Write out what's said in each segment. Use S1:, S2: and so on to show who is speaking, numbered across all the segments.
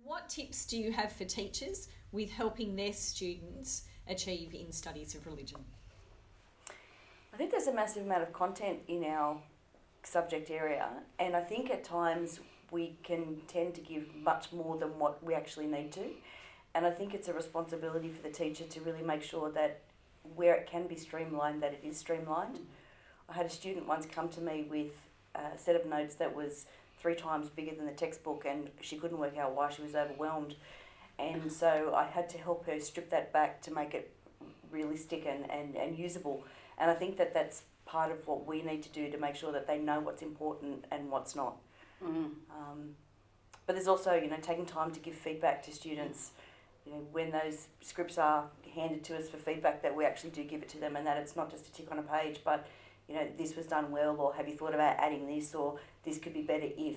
S1: What tips do you have for teachers with helping their students achieve in studies of religion?
S2: I think there's a massive amount of content in our subject area, and I think at times we can tend to give much more than what we actually need to. And I think it's a responsibility for the teacher to really make sure that where it can be streamlined, that it is streamlined. I had a student once come to me with a set of notes that was 3 times bigger than the textbook, and she couldn't work out why. She was overwhelmed. And so I had to help her strip that back to make it realistic and usable. And I think that that's part of what we need to do to make sure that they know what's important and what's not. But there's also, taking time to give feedback to students. When those scripts are handed to us for feedback, that we actually do give it to them, and that it's not just a tick on a page, but this was done well, or have you thought about adding this, or this could be better if.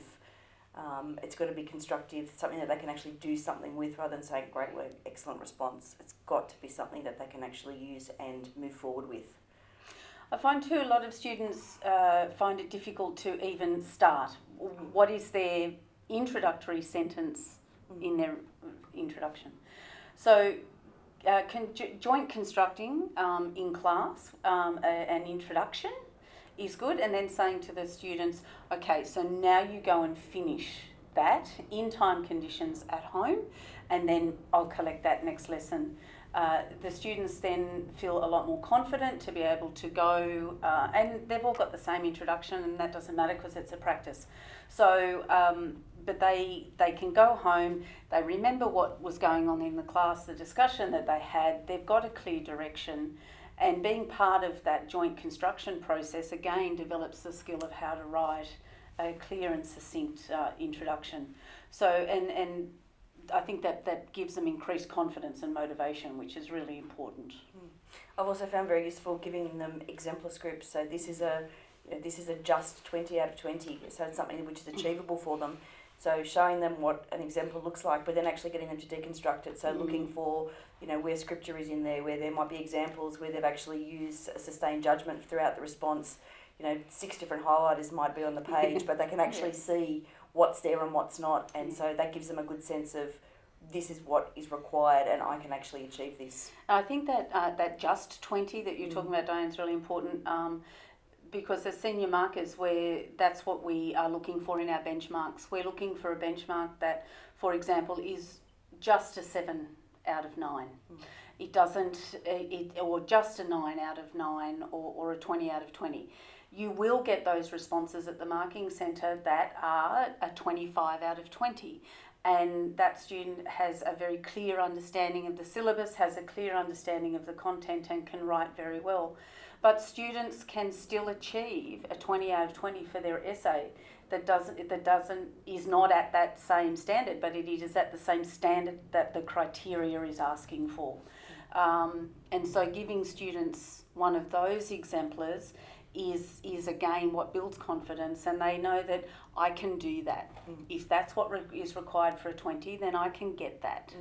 S2: It's got to be constructive, something that they can actually do something with, rather than saying great work, excellent response. It's got to be something that they can actually use and move forward with.
S3: I find too a lot of students find it difficult to even start. What is their introductory sentence in their introduction? So joint constructing in class, an introduction is good, and then saying to the students, okay, so now you go and finish that in time conditions at home, and then I'll collect that next lesson. The students then feel a lot more confident to be able to go, and they've all got the same introduction, and that doesn't matter because it's a practice. So, but they can go home, they remember what was going on in the class, the discussion that they had, they've got a clear direction, and being part of that joint construction process again develops the skill of how to write a clear and succinct introduction. So, and I think that gives them increased confidence and motivation, which is really important.
S2: I've also found very useful giving them exemplar scripts. So this is a just 20 out of 20. So it's something which is achievable for them. So showing them what an exemplar looks like, but then actually getting them to deconstruct it. So looking for where scripture is in there, where there might be examples where they've actually used a sustained judgment throughout the response. 6 different highlighters might be on the page, but they can actually see what's there and what's not, and so that gives them a good sense of this is what is required and I can actually achieve this.
S3: I think that that just 20 that you're talking about, Diane, is really important because the senior markers, where that's what we are looking for in our benchmarks. We're looking for a benchmark that, for example, is just a 7 out of 9. It doesn't, or just a 9 out of 9 or a 20 out of 20. You will get those responses at the marking centre that are a 25 out of 20. And that student has a very clear understanding of the syllabus, has a clear understanding of the content, and can write very well. But students can still achieve a 20 out of 20 for their essay that is not at that same standard, but it is at the same standard that the criteria is asking for. And so giving students one of those exemplars is again what builds confidence, and they know that I can do that. If that's what is required for a 20, then I can get that,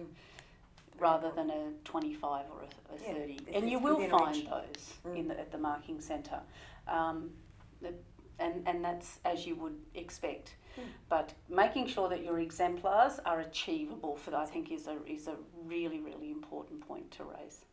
S3: rather than a 25 or a 30. And you will find those at the marking centre, and that's as you would expect. But making sure that your exemplars are achievable I think is a really, really important point to raise.